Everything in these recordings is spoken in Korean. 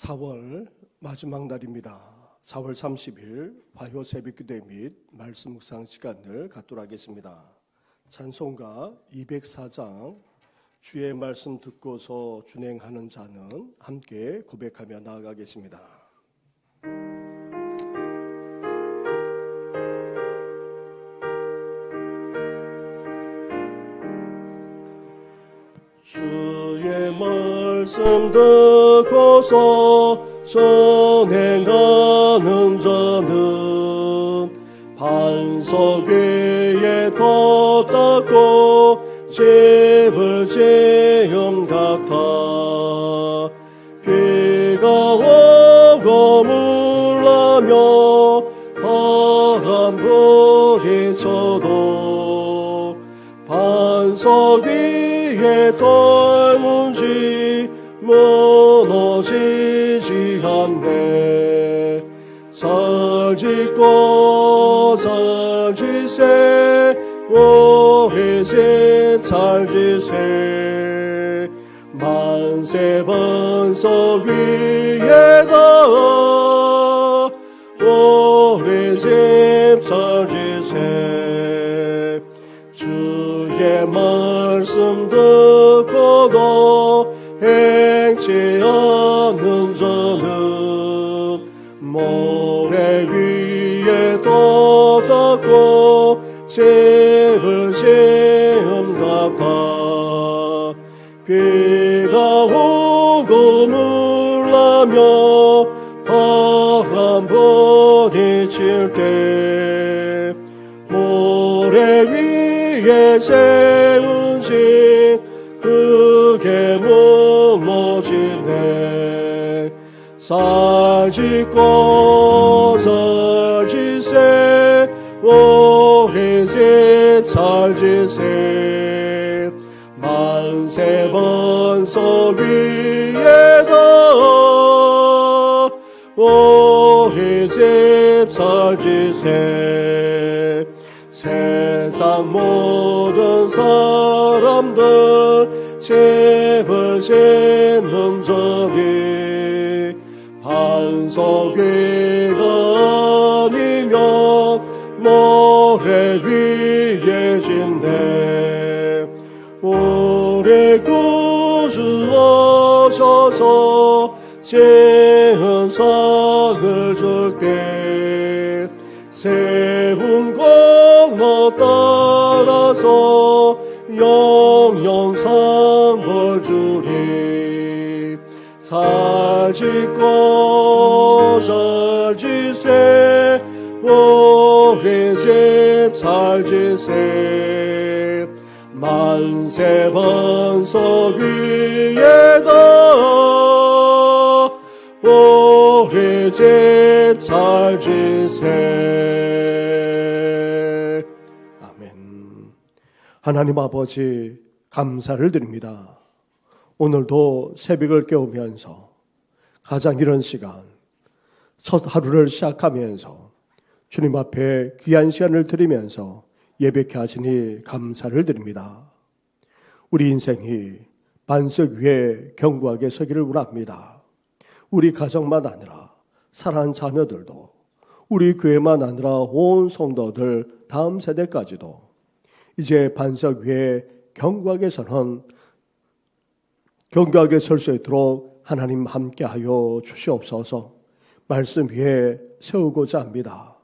4월 마지막 날입니다. 4월 30일 화요 새벽기도 및 말씀 묵상 시간을 갖도록 하겠습니다. 찬송가 204장 주의 말씀 듣고서 준행하는 자는 함께 고백하며 나아가겠습니다. 주의 말씀 듣고서 전행하는 자는 반석 위에 더 닦고 집을 지은 같아. 비가 오고 물나며 바람 부딪혀도 반석 위에 떨문지 무너지지 않네. 잘 짓고 잘 지세 우리 집 잘 지세. 만세 반석 위에다 우리 집 잘 지세. 주의 말씀 듣고도 행치 않는 자는 모래 위에 더 닦고 집을 지은 같아. 비가 오고 물나며 바람 부딪힐 때 모래 위에 세운 집 그게 무너지네. 잘 짓고 잘 지세 우리 집 잘 지세. 만세 반석 위에다 우리 집 잘 지세. 세상 모든 사람들 집을 짓는 자니 반석 위가 아니면 모래 위에 짓네. 우리 구주 오셔서 지은 상을 줄게. 세운 공로 따라서 영영 상을 주리. 잘 짓고 잘 지세 우리 집 잘 지세. 만세 반석 위에다 우리 집 잘 지세. 아멘. 하나님 아버지 감사를 드립니다. 오늘도 새벽을 깨우면서 가장 이런 시간 첫 하루를 시작하면서 주님 앞에 귀한 시간을 드리면서 예배케 하시니 감사를 드립니다. 우리 인생이 반석 위에 견고하게 서기를 원합니다. 우리 가정만 아니라 사랑하는 자녀들도, 우리 교회만 아니라 온 성도들 다음 세대까지도 이제 반석 위에 견고하게 설 수 있도록 하나님 함께하여 주시옵소서. 말씀 위에 세우고자 합니다.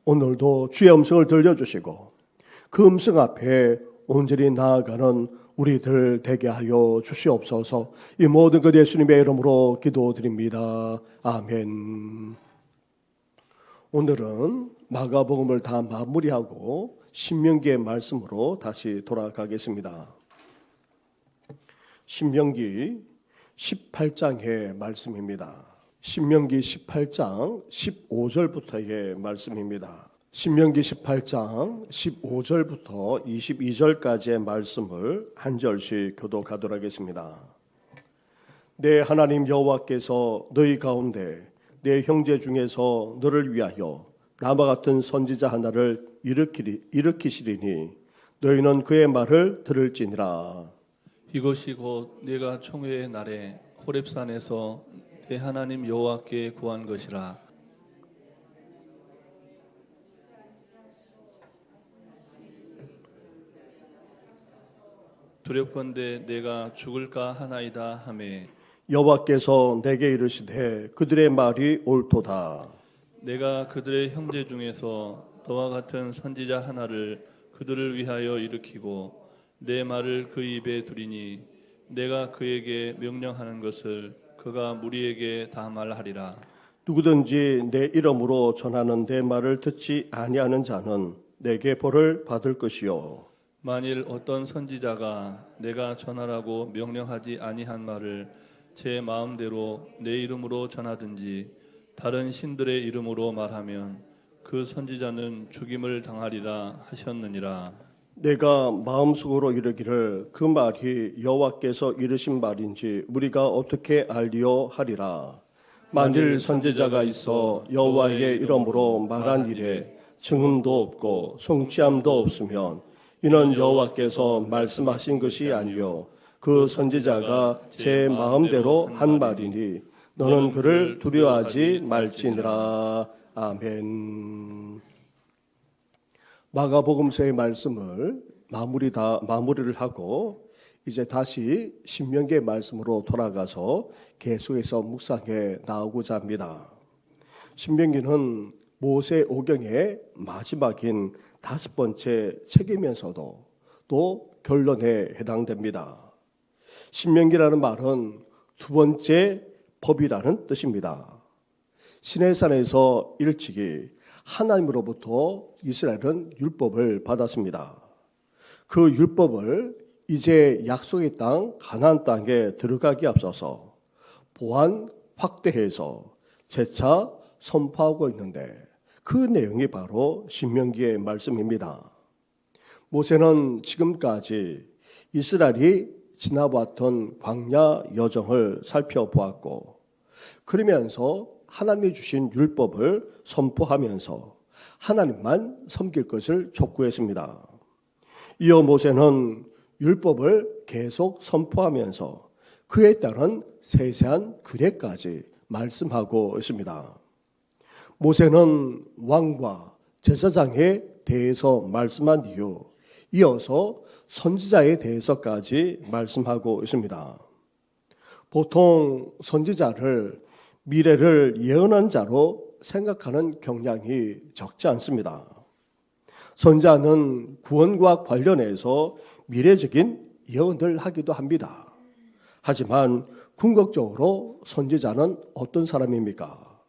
오늘도 주의 음성을 들려주시고 그 음성 앞에 온전히 나아가는 우리들 되게 하여 주시옵소서. 이 모든 것 예수님의 이름으로 기도드립니다. 아멘. 오늘은 마가복음을 다 마무리하고 신명기의 말씀으로 다시 돌아가겠습니다. 신명기 18장의 말씀입니다. 신명기 18장 15절부터의 말씀입니다. 신명기 18장 15절부터 22절까지의 말씀을 한 절씩 교독하도록 하겠습니다. 내 하나님 여호와께서 너희 가운데 내 형제 중에서 너를 위하여 나와 같은 선지자 하나를 일으키시리니 너희는 그의 말을 들을지니라. 이것이 곧 네가 총회의 날에 호렙산에서 내 하나님 여호와께 구한 것이라. 두렵건대 내가 죽을까 하나이다 하매 여호와께서 내게 이르시되 그들의 말이 옳도다. 내가 그들의 형제 중에서 너와 같은 선지자 하나를 그들을 위하여 일으키고 내 말을 그 입에 두리니 내가 그에게 명령하는 것을 그가 무리에게 다 말하리라. 누구든지 내 이름으로 전하는 내 말을 듣지 아니하는 자는 내게 벌을 받을 것이요 만일 어떤 선지자가 내가 전하라고 명령하지 아니한 말을 제 마음대로 내 이름으로 전하든지 다른 신들의 이름으로 말하면 그 선지자는 죽임을 당하리라 하셨느니라. 내가 마음속으로 이르기를 그 말이 여호와께서 이르신 말인지 우리가 어떻게 알리요 하리라. 만일 선지자가 있어 여호와의 이름으로 말한 일에 증언도 없고 성취함도 없으면 이는 여호와께서 말씀하신 것이 아니요 그 선지자가 제 마음대로 한 말이니 너는 그를 두려워하지 말지니라. 아멘. 마가복음서의 말씀을 마무리를 하고 이제 다시 신명기의 말씀으로 돌아가서 계속해서 묵상해 나오고자 합니다. 신명기는 모세 오경의 마지막인 5번째 책이면서도 또 결론에 해당됩니다. 신명기라는 말은 2번째 법이라는 뜻입니다. 시내산에서 일찍이 하나님으로부터 이스라엘은 율법을 받았습니다. 그 율법을 이제 약속의 땅 가나안 땅에 들어가기 앞서서 보완 확대해서 재차 선포하고 있는데 그 내용이 바로 신명기의 말씀입니다. 모세는 지금까지 이스라엘이 지나왔던 광야 여정을 살펴보았고 그러면서 하나님이 주신 율법을 선포하면서 하나님만 섬길 것을 촉구했습니다. 이어 모세는 율법을 계속 선포하면서 그에 따른 세세한 규례까지 말씀하고 있습니다. 모세는 왕과 제사장에 대해서 말씀한 이후 이어서 선지자에 대해서까지 말씀하고 있습니다. 보통 선지자를 미래를 예언한 자로 생각하는 경향이 적지 않습니다. 선지자는 구원과 관련해서 미래적인 예언을 하기도 합니다. 하지만 궁극적으로 선지자는 어떤 사람입니까?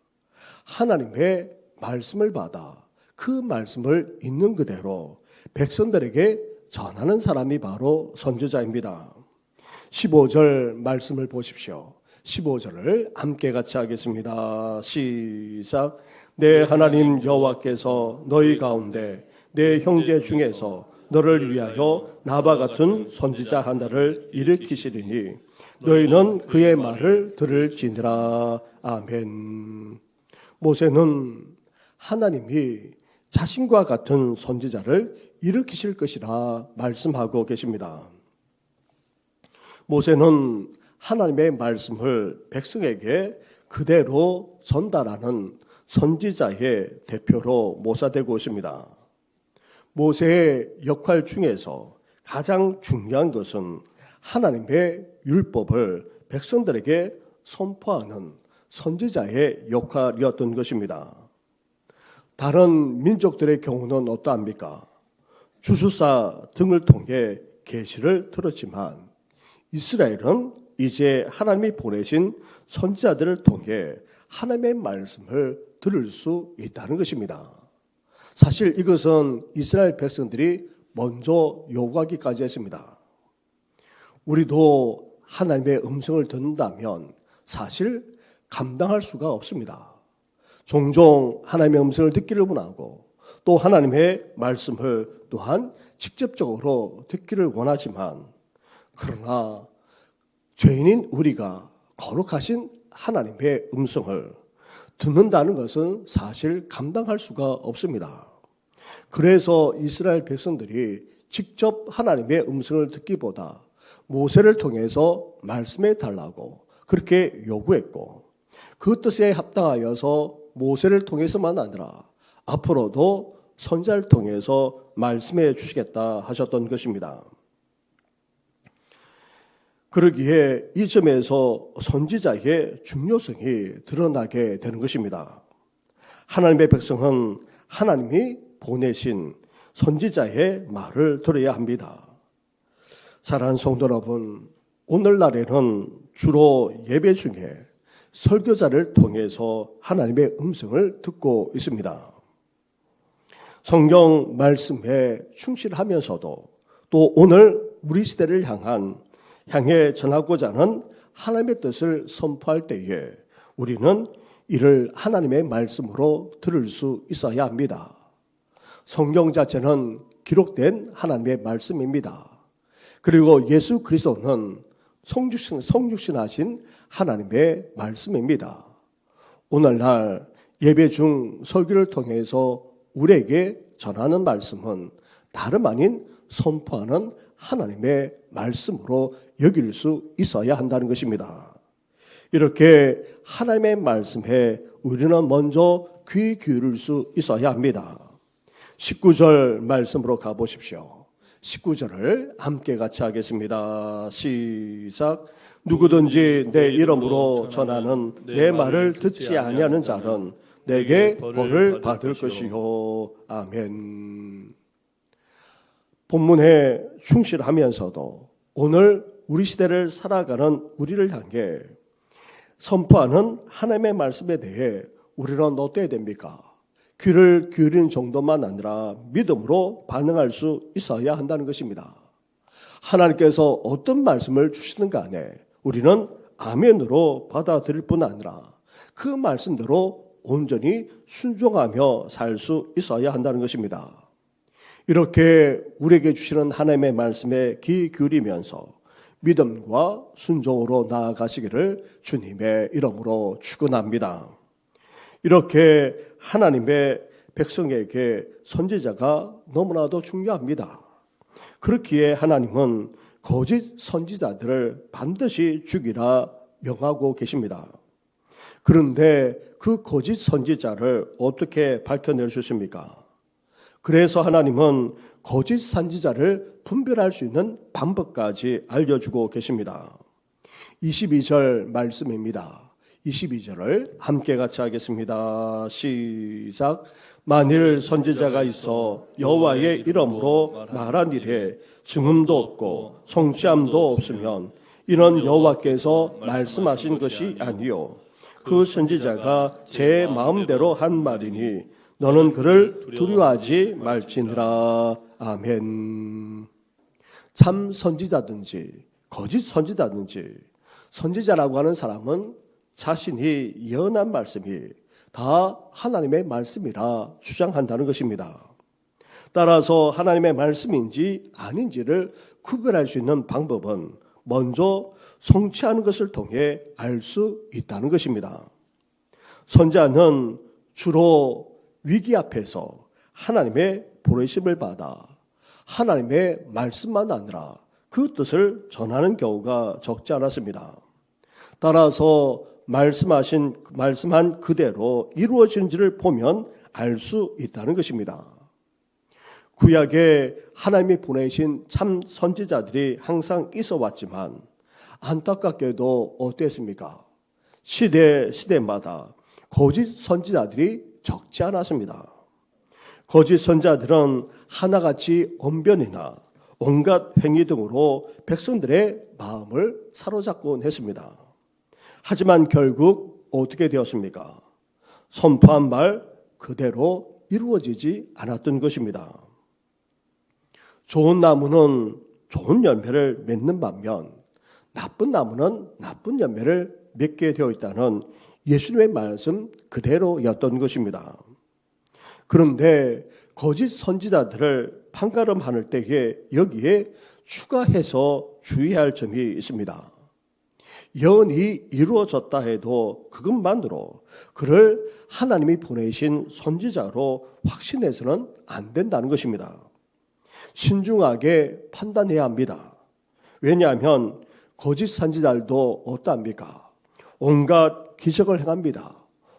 하나님의 말씀을 받아 그 말씀을 있는 그대로 백성들에게 전하는 사람이 바로 선지자입니다. 15절 말씀을 보십시오. 15절을 함께 같이 하겠습니다. 시작. 내 하나님 여호와께서 너희 가운데 내 형제 중에서 너를 위하여 나와 같은 선지자 하나를 일으키시리니 너희는 그의 말을 들을지니라. 아멘. 모세는 하나님이 자신과 같은 선지자를 일으키실 것이라 말씀하고 계십니다. 모세는 하나님의 말씀을 백성에게 그대로 전달하는 선지자의 대표로 모사되고 있습니다. 모세의 역할 중에서 가장 중요한 것은 하나님의 율법을 백성들에게 선포하는 선지자의 역할이었던 것입니다. 다른 민족들의 경우는 어떠합니까? 주수사 등을 통해 계시를 들었지만 이스라엘은 이제 하나님이 보내신 선지자들을 통해 하나님의 말씀을 들을 수 있다는 것입니다. 사실 이것은 이스라엘 백성들이 먼저 요구하기까지 했습니다. 우리도 하나님의 음성을 듣는다면 사실 감당할 수가 없습니다. 종종 하나님의 음성을 듣기를 원하고 또 하나님의 말씀을 또한 직접적으로 듣기를 원하지만 그러나 죄인인 우리가 거룩하신 하나님의 음성을 듣는다는 것은 사실 감당할 수가 없습니다. 그래서 이스라엘 백성들이 직접 하나님의 음성을 듣기보다 모세를 통해서 말씀해 달라고 그렇게 요구했고 그 뜻에 합당하여서 모세를 통해서만 아니라 앞으로도 선지자를 통해서 말씀해 주시겠다 하셨던 것입니다. 그러기에 이 점에서 선지자의 중요성이 드러나게 되는 것입니다. 하나님의 백성은 하나님이 보내신 선지자의 말을 들어야 합니다. 사랑하는 성도 여러분, 오늘날에는 주로 예배 중에 설교자를 통해서 하나님의 음성을 듣고 있습니다. 성경 말씀에 충실하면서도 또 오늘 우리 시대를 향해 전하고자 하는 하나님의 뜻을 선포할 때에 우리는 이를 하나님의 말씀으로 들을 수 있어야 합니다. 성경 자체는 기록된 하나님의 말씀입니다. 그리고 예수 그리스도는 성육신하신 하나님의 말씀입니다. 오늘날 예배 중 설교를 통해서 우리에게 전하는 말씀은 다름 아닌 선포하는 하나님의 말씀으로 여길 수 있어야 한다는 것입니다. 이렇게 하나님의 말씀에 우리는 먼저 귀 기울일 수 있어야 합니다. 19절 말씀으로 가보십시오. 19절을 함께 같이 하겠습니다. 시작. 누구든지 내 이름으로 전하는 내 말을 듣지 아니하는 자는 내게 벌을 받을 것이요. 아멘. 본문에 충실하면서도 오늘 우리 시대를 살아가는 우리를 향해 선포하는 하나님의 말씀에 대해 우리는 어때야 됩니까? 귀를 기울이는 정도만 아니라 믿음으로 반응할 수 있어야 한다는 것입니다. 하나님께서 어떤 말씀을 주시든 간에 우리는 아멘으로 받아들일 뿐 아니라 그 말씀대로 온전히 순종하며 살 수 있어야 한다는 것입니다. 이렇게 우리에게 주시는 하나님의 말씀에 귀 기울이면서 믿음과 순종으로 나아가시기를 주님의 이름으로 축원합니다. 이렇게 하나님의 백성에게 선지자가 너무나도 중요합니다. 그렇기에 하나님은 거짓 선지자들을 반드시 죽이라 명하고 계십니다. 그런데 그 거짓 선지자를 어떻게 밝혀낼 수 있습니까? 그래서 하나님은 거짓 선지자를 분별할 수 있는 방법까지 알려주고 계십니다. 22절 말씀입니다. 22절을 함께 같이 하겠습니다. 시작. 만일 선지자가 있어 여호와의 이름으로 말한 일에 증언도 없고 성취함도 없으면 이는 여호와께서 말씀하신 것이 아니요 그 선지자가 제 마음대로 한 말이니 너는 그를 두려워하지 말지니라. 아멘. 참 선지자든지 거짓 선지자든지 선지자라고 하는 사람은 자신이 예언한 말씀이 다 하나님의 말씀이라 주장한다는 것입니다. 따라서 하나님의 말씀인지 아닌지를 구별할 수 있는 방법은 먼저 성취하는 것을 통해 알 수 있다는 것입니다. 선지자는 주로 위기 앞에서 하나님의 보내심을 받아 하나님의 말씀만 아니라 그 뜻을 전하는 경우가 적지 않았습니다. 따라서 말씀한 그대로 이루어진지를 보면 알 수 있다는 것입니다. 구약에 하나님이 보내신 참 선지자들이 항상 있어 왔지만 안타깝게도 어땠습니까? 시대마다 거짓 선지자들이 적지 않았습니다. 거짓 선지자들은 하나같이 언변이나 온갖 행위 등으로 백성들의 마음을 사로잡곤 했습니다. 하지만 결국 어떻게 되었습니까? 선포한 말 그대로 이루어지지 않았던 것입니다. 좋은 나무는 좋은 열매를 맺는 반면 나쁜 나무는 나쁜 열매를 맺게 되어 있다는 예수님의 말씀 그대로였던 것입니다. 그런데 거짓 선지자들을 판가름하는 때에 여기에 추가해서 주의해야 할 점이 있습니다. 예언이 이루어졌다 해도 그것만으로 그를 하나님이 보내신 선지자로 확신해서는 안 된다는 것입니다. 신중하게 판단해야 합니다. 왜냐하면 거짓 선지자들도 어떠합니까? 온갖 기적을 행합니다.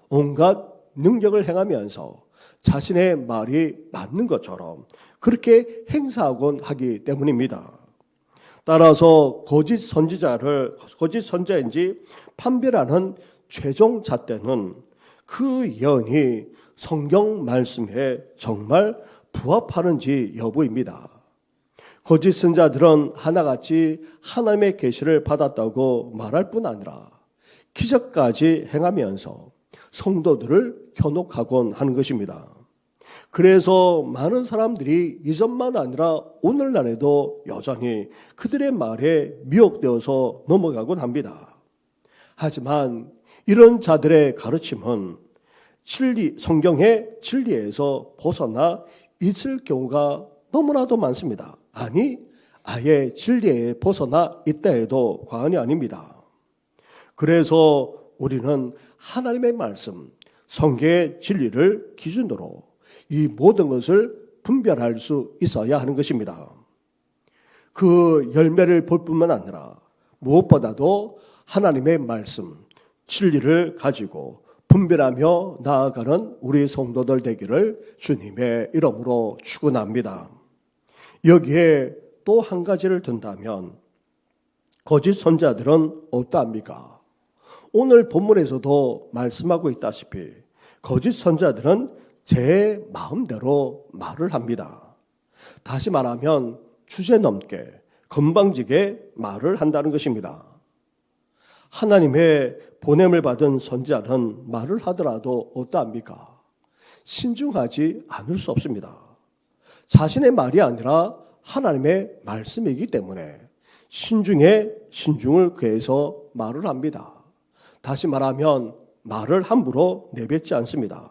온갖 능력을 행하면서 자신의 말이 맞는 것처럼 그렇게 행사하곤 하기 때문입니다. 따라서 거짓 선지자인지 판별하는 최종 잣대는 그 예언이 성경 말씀에 정말 부합하는지 여부입니다. 거짓 선자들은 하나같이 하나님의 계시를 받았다고 말할 뿐 아니라 기적까지 행하면서 성도들을 현혹하곤 하는 것입니다. 그래서 많은 사람들이 이전만 아니라 오늘날에도 여전히 그들의 말에 미혹되어서 넘어가곤 합니다. 하지만 이런 자들의 가르침은 성경의 진리에서 벗어나 있을 경우가 너무나도 많습니다. 아니, 아예 진리에 벗어나 있다 해도 과언이 아닙니다. 그래서 우리는 하나님의 말씀, 성경의 진리를 기준으로 이 모든 것을 분별할 수 있어야 하는 것입니다. 그 열매를 볼 뿐만 아니라 무엇보다도 하나님의 말씀, 진리를 가지고 분별하며 나아가는 우리 성도들 되기를 주님의 이름으로 축원합니다. 여기에 또 한 가지를 든다면 거짓 선자들은 어떠합니까? 오늘 본문에서도 말씀하고 있다시피 거짓 선자들은 제 마음대로 말을 합니다. 다시 말하면 주제넘게 건방지게 말을 한다는 것입니다. 하나님의 보냄을 받은 선지자는 말을 하더라도 어떠합니까? 신중하지 않을 수 없습니다. 자신의 말이 아니라 하나님의 말씀이기 때문에 신중을 그해서 말을 합니다. 다시 말하면 말을 함부로 내뱉지 않습니다.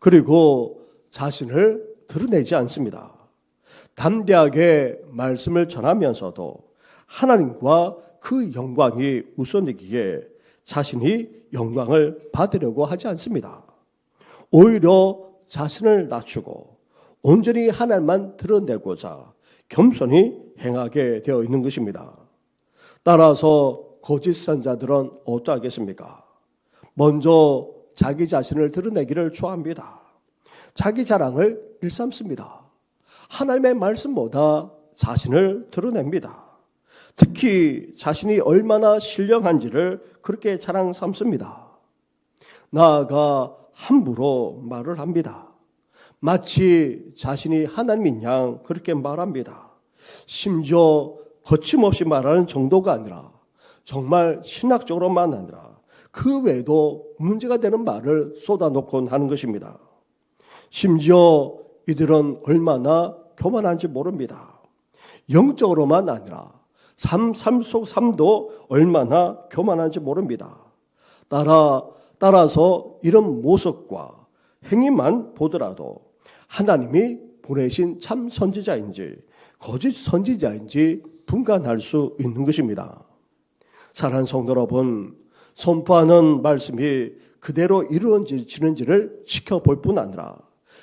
그리고 자신을 드러내지 않습니다. 담대하게 말씀을 전하면서도 하나님과 그 영광이 우선이기에 자신이 영광을 받으려고 하지 않습니다. 오히려 자신을 낮추고 온전히 하나님만 드러내고자 겸손히 행하게 되어 있는 것입니다. 따라서 거짓 선자들은 어떠하겠습니까? 먼저 자기 자신을 드러내기를 좋아합니다. 자기 자랑을 일삼습니다. 하나님의 말씀보다 자신을 드러냅니다. 특히 자신이 얼마나 신령한지를 그렇게 자랑 삼습니다. 나아가 함부로 말을 합니다. 마치 자신이 하나님인 양 그렇게 말합니다. 심지어 거침없이 말하는 정도가 아니라 정말 신학적으로만 아니라 그 외에도 문제가 되는 말을 쏟아놓곤 하는 것입니다. 심지어 이들은 얼마나 교만한지 모릅니다. 영적으로만 아니라 삶 속 삶도 얼마나 교만한지 모릅니다. 따라서 이런 모습과 행위만 보더라도 하나님이 보내신 참 선지자인지 거짓 선지자인지 분간할 수 있는 것입니다. 사랑하는 성도 여러분, 선포하는 말씀이 그대로 이루어지는지를 지켜볼 뿐 아니라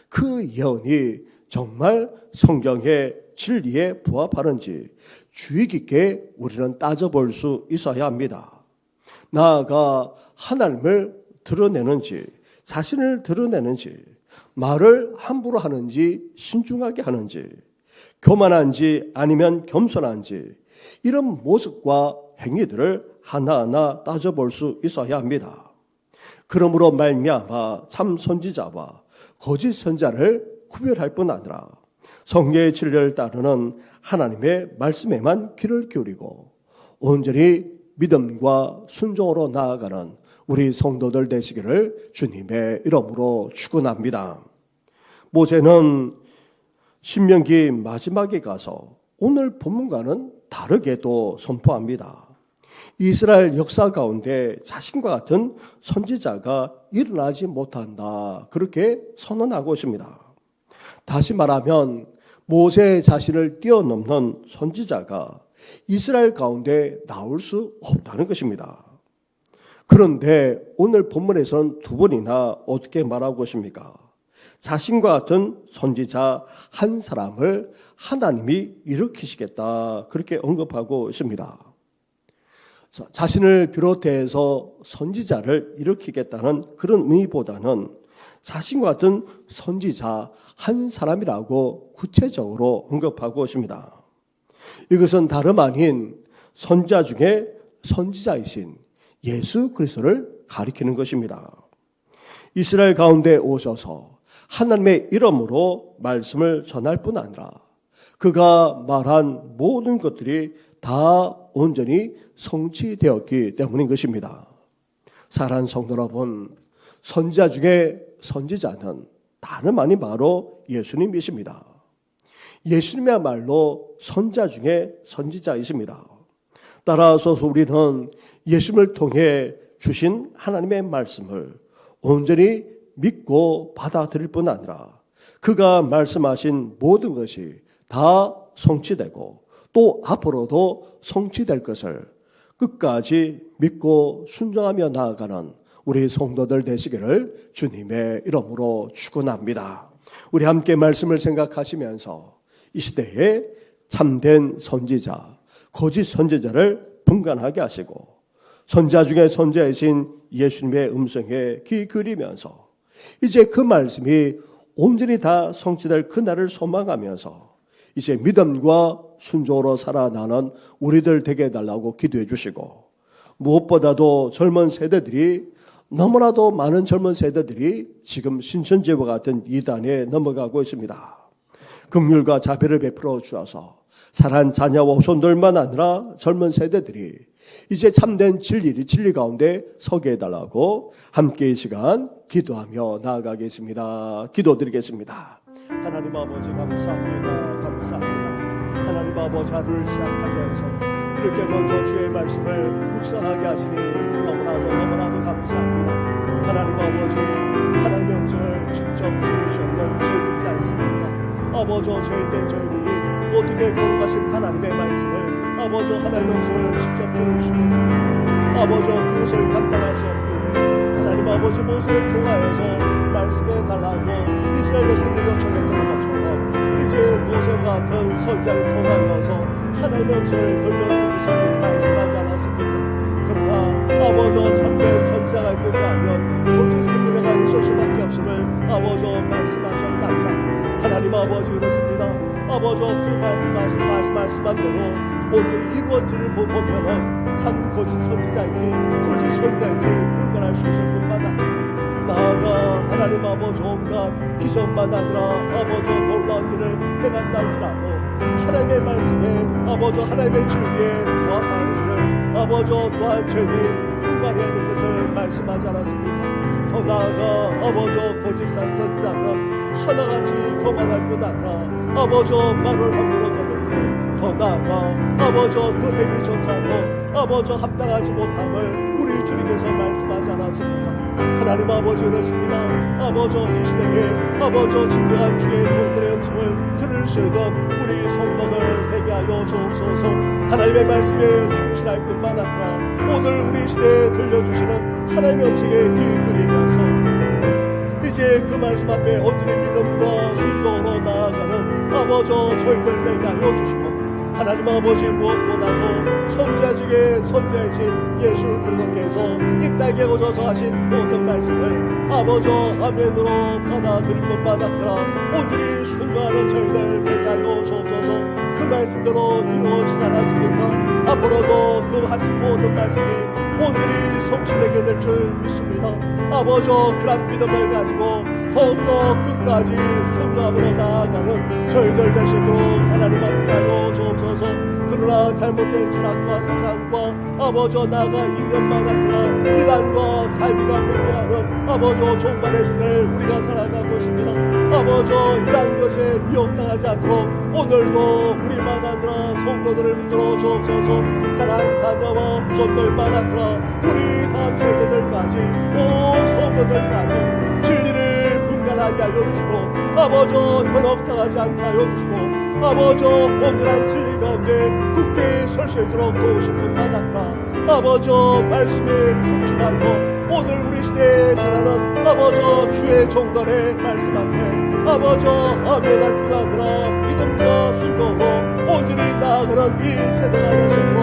그 예언이 정말 성경의 진리에 부합하는지 주의 깊게 우리는 따져볼 수 있어야 합니다. 나아가 하나님을 드러내는지 자신을 드러내는지 말을 함부로 하는지 신중하게 하는지 교만한지 아니면 겸손한지 이런 모습과 행위들을 하나하나 따져볼 수 있어야 합니다. 그러므로 말미암아 참 선지자와 거짓 선자를 구별할 뿐 아니라 성경의 진리를 따르는 하나님의 말씀에만 귀를 기울이고 온전히 믿음과 순종으로 나아가는 우리 성도들 되시기를 주님의 이름으로 축원합니다. 모세는 신명기 마지막에 가서 오늘 본문과는 다르게도 선포합니다. 이스라엘 역사 가운데 자신과 같은 선지자가 일어나지 못한다. 그렇게 선언하고 있습니다. 다시 말하면 모세 자신을 뛰어넘는 선지자가 이스라엘 가운데 나올 수 없다는 것입니다. 그런데 오늘 본문에서는 두 번이나 어떻게 말하고 있습니까? 자신과 같은 선지자 한 사람을 하나님이 일으키시겠다 그렇게 언급하고 있습니다. 자신을 비롯해서 선지자를 일으키겠다는 그런 의미보다는 자신과 같은 선지자 한 사람이라고 구체적으로 언급하고 있습니다. 이것은 다름 아닌 선지자 중에 선지자이신 예수 그리스도를 가리키는 것입니다. 이스라엘 가운데 오셔서 하나님의 이름으로 말씀을 전할 뿐 아니라 그가 말한 모든 것들이 다 온전히 성취되었기 때문인 것입니다. 사랑하는 성도 여러분, 선지자 중에 선지자는 다름 아닌 바로 예수님이십니다. 예수님이야말로 선지자 중에 선지자이십니다. 따라서 우리는 예수님을 통해 주신 하나님의 말씀을 온전히 믿고 받아들일 뿐 아니라 그가 말씀하신 모든 것이 다 성취되고 또 앞으로도 성취될 것을 끝까지 믿고 순종하며 나아가는 우리 성도들 되시기를 주님의 이름으로 축원합니다. 우리 함께 말씀을 생각하시면서 이 시대에 참된 선지자, 거짓 선지자를 분간하게 하시고 선지자 중에 선지자이신 예수님의 음성에 귀 기울이면서 이제 그 말씀이 온전히 다 성취될 그날을 소망하면서 이제 믿음과 순종으로 살아나는 우리들 되게 해달라고 기도해 주시고 무엇보다도 젊은 세대들이 너무나도 많은 젊은 세대들이 지금 신천지와 같은 이단에 넘어가고 있습니다. 긍휼과 자비를 베풀어 주어서 사랑하는 자녀와 후손들만 아니라 젊은 세대들이 이제 참된 진리 가운데 서게 해달라고 함께 이 시간 기도하며 나아가겠습니다. 기도드리겠습니다. 하나님 아버지 감사합니다. 하나님 아버지 하루를 시작하면서 이렇게 먼저 주의 말씀을 묵상하게 하시니 너무나도 감사합니다. 하나님 아버지 하나님의 음성을 직접 들을 수 없는 저희들이지 않습니까? 아버지 저희들이 어떻게 거룩하신 하나님의 말씀을 아버지 하나님의 음성을 직접 들을 수 있습니까? 아버지 그것을 감당할 수 없기에 하나님 아버지 모세를 통하여서 말씀해 달라고 이스라엘 백성들이 요청했던 것처럼 이제 모세와 같은 선지자를 통하여서 하나님의 음성을 들려줄 것을 말씀하지 않았습니까? 그러나 아버지 참된 선지자가 있는가 하면 거짓 선지자가 있을 수밖에 없음을 아버지 말씀하셨단다. 하나님 아버지 그렇습니다. 아버지 그 말씀한 대로 오늘 이루어지를 보면은 참 거짓 선지자인지 분간할 수 있을 뿐만 아니라 나아가 하나님 아버지 온갖 기적만 아니라 아버지 놀라운 일을 행한다 할지라도 하나님의 말씀에 아버지 하나님의 진리에 부합하시는 아버지 또한 저희들이 분간해야 될 것을 말씀하지 않았습니까? 더 나아가 아버지 거짓 선지자는 하나같이 도망할 뿐 아니라 아버지 말을 함부로 내놓고 더 나아가 아버지 그 행위조차도 아버지 합당하지 못함을 우리 주님께서 말씀하지 않았습니까? 하나님 아버지 그렇습니다. 아버지 이 시대에 아버지 진정한 주의 종들의 음성을 들을 수 있는 우리 성도들 되게 하여 주옵소서. 하나님의 말씀에 충실할 뿐만 아니라 오늘 우리 시대에 들려주시는 하나님의 음성에 귀 기울이면서 이제 그 말씀 앞에 온전히 믿음과 순종으로 나아가는 아버지 저희들 되게 하여 주시고 하나님 아버지 무엇보다도 선지자 중에 선지자이신 예수 그리스도께서 이 땅에 오셔서 하신 모든 말씀을 아버지 아멘으로 받아들일 것만 아니라 온전히 순종하는 저희들 되게 하여 주옵소서. 그 말씀대로 이루어지지 않았습니까? 앞으로도 그 하신 모든 말씀이 온전히 성취되게 될 줄 믿습니다. 아버지 그런 믿음을 가지고 더욱더 끝까지 순종함으로 나아가는 저희들 되시도록 하나님 함께하여 주옵소서. 그러나 잘못된 철학과 사상과 아버지 나아가 이념만 아니라 이단과 사이비가 회개하는 아버지 종말의 시대를 우리가 살아가고 있습니다. 아버지 이러한 것에 미혹당하지 않도록 오늘도 우리만 아니라 성도들을 붙들어 주옵소서. 사랑하는 자녀와 후손들만 아니라 우리 다음 세대들까지 온 성도들까지 진리를 분간하게 하여 주시고 아버지 현혹당하지 않게 하여 주시고 아버지 온전한 진리 가운데 굳게 설 수 있도록 도우신 분만 아니라 아버지 말씀에 충실하여 오늘 우리 시대에 전하는 아버지 주의 종단의 말씀 앞에 아버지 아멘할 뿐 아니라 믿음과 순종으로 온전히 나아가는 이 세대가 되시도록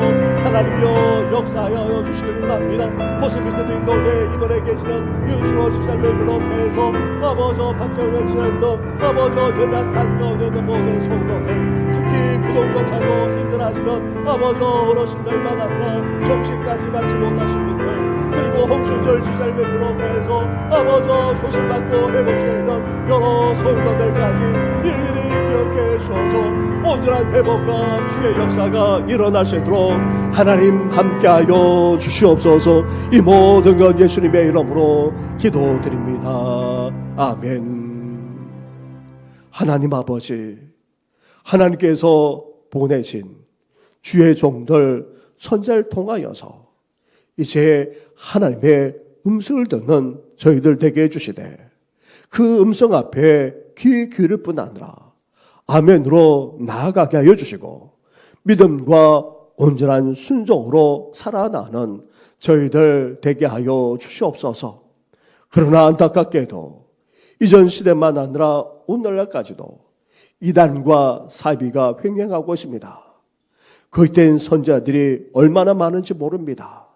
하나님이여 역사하여 주시길 바랍니다. 보스비스도 인도에 이번에 계시는 윤수로 집사님을 비롯해서 아버지 박경현 지사님 등 아버지 연약한 가운데 있는 모든 성도들, 특히 구동조차도 힘들어하시는 아버지 어르신들만 아니라 정신까지 받지 못하신 분들, 그리고 홍순절 집사님을 비롯해서 아버지 수술받고 회복되는 여러 성도들까지 일일이 기억해 주셔서 온전한 회복과 주의 역사가 일어날 수 있도록 하나님 함께하여 주시옵소서. 이 모든 것 예수님의 이름으로 기도드립니다. 아멘. 하나님 아버지, 하나님께서 보내신 주의 종들 선자를 통하여서 이제 하나님의 음성을 듣는 저희들 되게 해주시되 그 음성 앞에 귀 기울일 뿐 아니라 아멘으로 나아가게 하여 주시고 믿음과 온전한 순종으로 살아나는 저희들 되게 하여 주시옵소서. 그러나 안타깝게도 이전 시대만 아니라 오늘날까지도 이단과 사비가 횡행하고 있습니다. 그땐 선자들이 얼마나 많은지 모릅니다.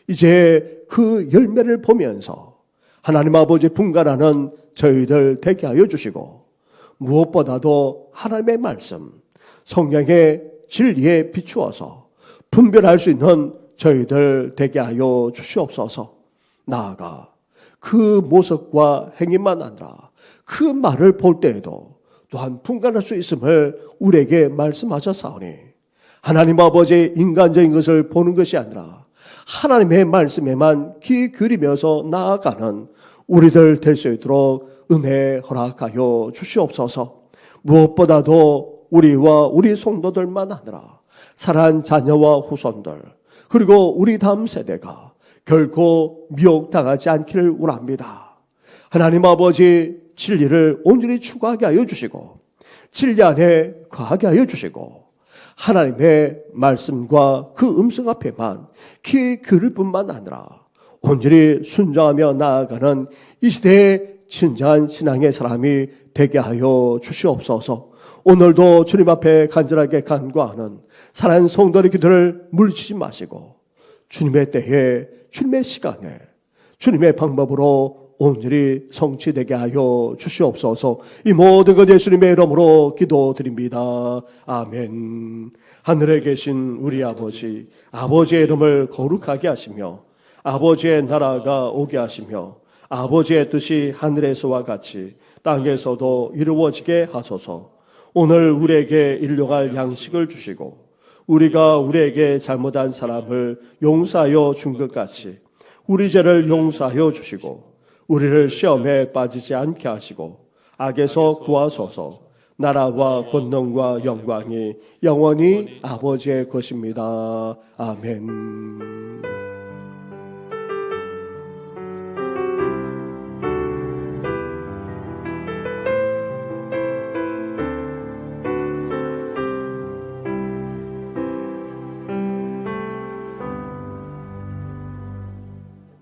이제 그 열매를 보면서 하나님 아버지 분간하는 저희들 되게 하여 주시고 무엇보다도 하나님의 말씀, 성령의 진리에 비추어서 분별할 수 있는 저희들 되게 하여 주시옵소서. 나아가 그 모습과 행위만 아니라 그 말을 볼 때에도 또한 분간할 수 있음을 우리에게 말씀하셨사오니 하나님 아버지 인간적인 것을 보는 것이 아니라 하나님의 말씀에만 귀 기울이면서 나아가는 우리들 될 수 있도록 은혜 허락하여 주시옵소서. 무엇보다도 우리와 우리 성도들만 아니라 사랑하는 자녀와 후손들 그리고 우리 다음 세대가 결코 미혹당하지 않기를 원합니다. 하나님 아버지 진리를 온전히 추구하게 하여 주시고 진리 안에 거하게 하여 주시고 하나님의 말씀과 그 음성 앞에만 귀 기울일 뿐만 아니라 온전히 순종하며 나아가는 이 시대의 진정한 신앙의 사람이 되게 하여 주시옵소서. 오늘도 주님 앞에 간절하게 간구하는 사랑하는 성도의 기도를 물리치지 마시고 주님의 때에 주님의 시간에 주님의 방법으로 온전히 성취되게 하여 주시옵소서. 이 모든 것 예수님의 이름으로 기도드립니다. 아멘. 하늘에 계신 우리 아버지, 아버지의 이름을 거룩하게 하시며 아버지의 나라가 오게 하시며 아버지의 뜻이 하늘에서와 같이 땅에서도 이루어지게 하소서. 오늘 우리에게 일용할 양식을 주시고 우리가 우리에게 잘못한 사람을 용서하여 준 것 같이 우리 죄를 용서하여 주시고 우리를 시험에 빠지지 않게 하시고 악에서 구하소서. 나라와 권능과 영광이 영원히 아버지의 것입니다. 아멘.